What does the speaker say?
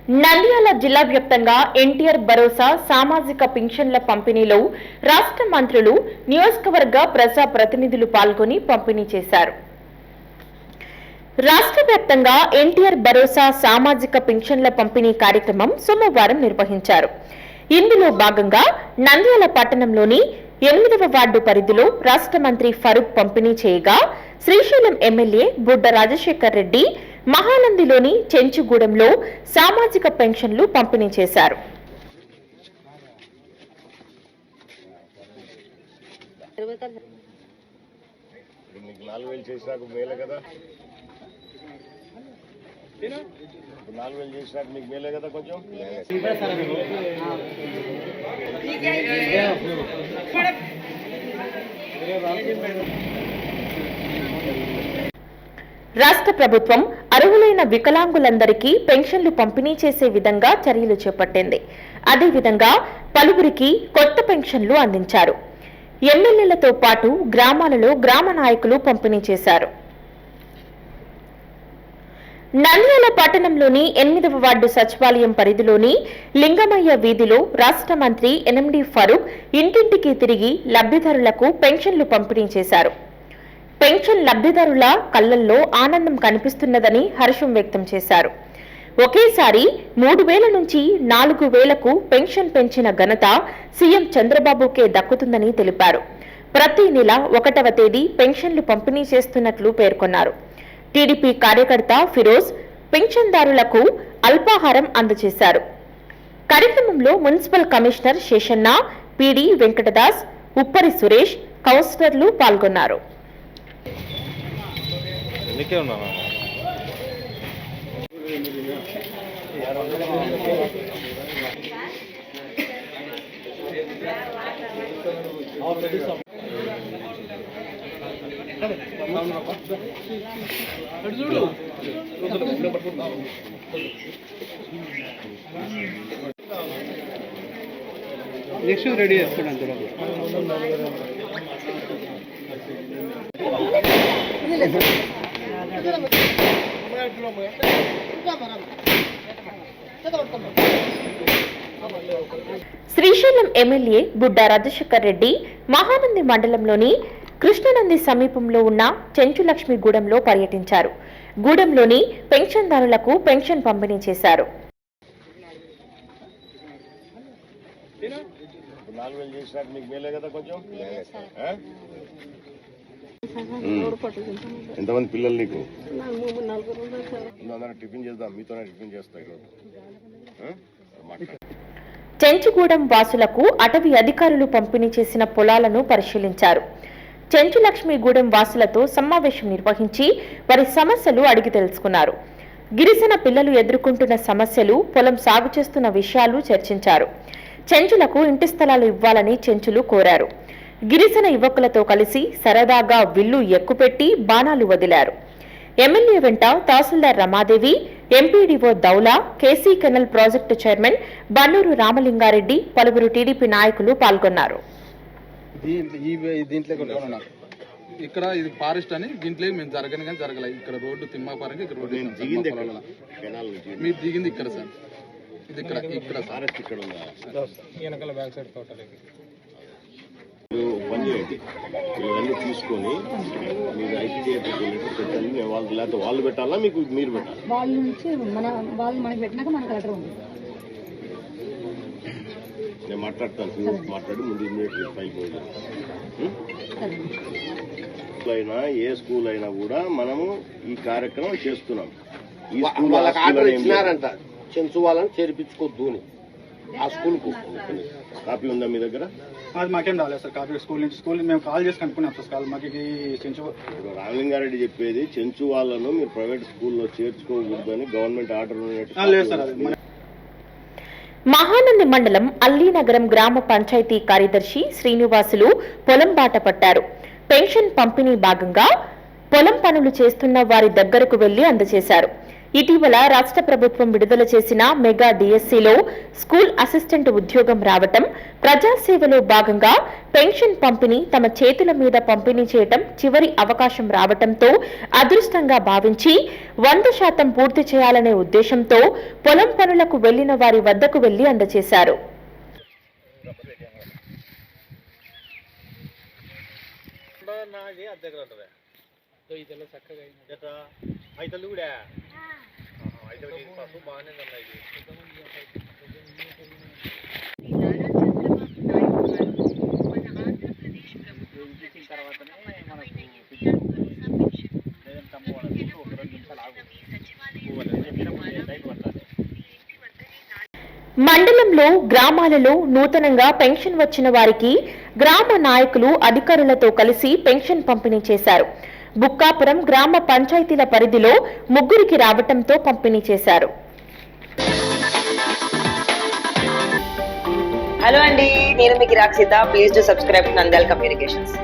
నంద్యాల జిల్లా వ్యాప్తంగా ఎన్టీఆర్ భరోసా సామాజిక పింఛన్ల పంపిణీలో రాష్ట్ర మంత్రులు, నియోజకవర్గ ప్రజా ప్రతినిధులు పాల్గొని పంపిణీ చేశారు. రాష్ట్ర వ్యాప్తంగా ఎన్టీఆర్ భరోసా సామాజిక పింఛన్ల పంపిణీ కార్యక్రమం సోమవారం నిర్వహించారు. ఇందులో భాగంగా నంద్యాల పట్టణంలోని 8వ వార్డు పరిధిలో రాష్ట్ర మంత్రి ఫరూక్ పంపిణీ చేయగా, శ్రీశైలం ఎమ్మెల్యే బుడ్డ రాజశేఖర్ రెడ్డి మహానందిలోని చెంచుగూడెంలో సామాజిక పెన్షన్లు పంపిణీ చేశారు. రాష్ట్ర ప్రభుత్వం అర్హులైన వికలాంగులందరికీ పెన్షన్లు పంపిణీ చేసే విధంగా చర్యలు చేపట్టింది. అదేవిధంగా పలువురికి కొత్త పెన్షన్లు అందించారు. ఎమ్మెల్యేలతో పాటు గ్రామాలలో గ్రామ నాయకులు పంపిణీ చేశారు. నంద్యాల పట్టణంలోని 8వ వార్డు సచివాలయం పరిధిలోని లింగమయ్య వీధిలో రాష్ట్ర మంత్రి ఎన్ఎండి ఫరూక్ ఇంటింటికి తిరిగి లబ్ధిదారులకు పెన్షన్లు పంపిణీ చేశారు. పెన్షన్ లబ్ధిదారుల కళ్లల్లో ఆనందం కనిపిస్తున్నదని హర్షం వ్యక్తం చేశారు. ఒకేసారి 3,000 నుంచి 4,000కు పెన్షన్ పెంచిన ఘనత సీఎం చంద్రబాబుకే దక్కుతుందని తెలిపారు. ప్రతి నెల 1వ తేదీ పెన్షన్లు పంపిణీ చేస్తున్నట్లు పేర్కొన్నారు. టీడీపీ కార్యకర్త ఫిరోజ్ పెన్షన్దారులకు అల్పాహారం అందజేశారు. కార్యక్రమంలో municipal commissioner Seshanna, PD Venkatadas, Uppari Suresh, కౌన్సిలర్లు పాల్గొన్నారు. నెక్స్ట్ రెడీ చేసుకోండి. శ్రీశైలం ఎమ్మెల్యే బుడ్డ రాజశేఖర్ రెడ్డి మహానంది మండలంలోని కృష్ణనంది సమీపంలో ఉన్న చెంచులక్ష్మిగూడెంలో పర్యటించారు. గూడెంలోని పెన్షన్దారులకు పెన్షన్ పంపిణీ చేశారు. ఎంతమంది పిల్లలు నీకు? టిఫిన్ చేద్దాం, మీతోనే టిఫిన్ చేస్తా. చెంచుగూడెం వాసులకు అటవీ అధికారులు పంపిణీ చేసిన పొలాలను పరిశీలించారు. చెంచులక్ష్మిగూడెం వాసులతో సమావేశం నిర్వహించి వారి సమస్యలు అడిగి తెలుసుకున్నారు. గిరిజన పిల్లలు ఎదుర్కొంటున్న సమస్యలు, పొలం సాగు చేస్తున్న విషయాలు చర్చించారు. చెంచులకు ఇంటి స్థలాలు ఇవ్వాలని చెంచులు కోరారు. గిరిజన యువకులతో కలిసి సరదాగా విల్లు ఎక్కుపెట్టి బాణాలు వదిలారు. ఎమ్మెల్యే వెంట tahsildar Ramadevi, MPDO Daula, KC canal project chairman Bannuru Ramalinga Reddy, పలువురు టీడీపీ నాయకులు పాల్గొన్నారు. ఇక్కడ ఇది ఫారెస్ట్ అని దీంట్లో మేము జరగని కానీ జరగలేదు. ఇక్కడ రోడ్డు తిమ్మాపారంగా ఇక్కడ రోడ్డు మీరు దిగింది ఇక్కడ సార్. ఇది ఇక్కడ ఫారెస్ట్ ఇక్కడ వెనకాల బ్యాక్ సైడ్ తోటలు పని చేయండి. ఇవన్నీ తీసుకొని మీరు ఐటీడీఏ పెట్టండి. వాళ్ళు లేకపోతే వాళ్ళు పెట్టాలా, మీకు మీరు పెట్టాలి? వాళ్ళ నుంచి వాళ్ళు మనకి పెట్టినాక మనకు లెటర్ ఉంది. నేను మాట్లాడతాను, మాట్లాడి ముందు ఇమ్మీడియట్ పైకి అయినా ఏ స్కూల్ అయినా కూడా మనము ఈ కార్యక్రమం చేస్తున్నాం. ఈ స్కూల్ ఇచ్చినారంట చెంచు వాళ్ళని చేర్పించుకోవద్దు అని. ఆ స్కూల్ కు కాపీ ఉందా మీ దగ్గర? అది మాకేం రాలేదు సార్ కాపీ. స్కూల్ మేము కాల్ చేసి కనుక్కున్నాం సార్. మాకు చెంచు రామలింగారెడ్డి చెప్పేది చెంచు వాళ్ళను మీరు ప్రైవేట్ స్కూల్లో చేర్చుకోకూడదు అని గవర్నమెంట్ ఆర్డర్ లేదు సార్. మహానంది మండలం అల్లీనగరం గ్రామ పంచాయతీ కార్యదర్శి శ్రీనివాసులు పొలం బాట పట్టారు. పెన్షన్ పంపిణీ భాగంగా పొలం పనులు చేస్తున్న వారి దగ్గరకు వెళ్లి అందజేశారు. ఇటీవల రాష్ట్ర ప్రభుత్వం విడుదల చేసిన మెగా డిఎస్సిలో స్కూల్ అసిస్టెంట్ ఉద్యోగం రావటం, ప్రజాసేవలో భాగంగా పెన్షన్ పంపిణీ తమ చేతుల మీద పంపిణీ చేయటం చివరి అవకాశం రావటంతో అదృష్టంగా భావించి 100% పూర్తి చేయాలనే ఉద్దేశంతో పొలం పనులకు వెళ్లిన వారి వద్దకు వెళ్లి అందజేశారు. మండలంలో గ్రామాలలో నూతనంగా పెన్షన్ వచ్చిన వారికి గ్రామ నాయకులు అధికారులతో కలిసి పెన్షన్ పంపిణీ చేశారు. బుక్కాపురం గ్రామ పంచాయతీల పరిధిలో 3 రావటంతో పంపిణీ చేశారు. హలో అండి, నేను మీకు Rakshitha. Please do subscribe Nandyal communications.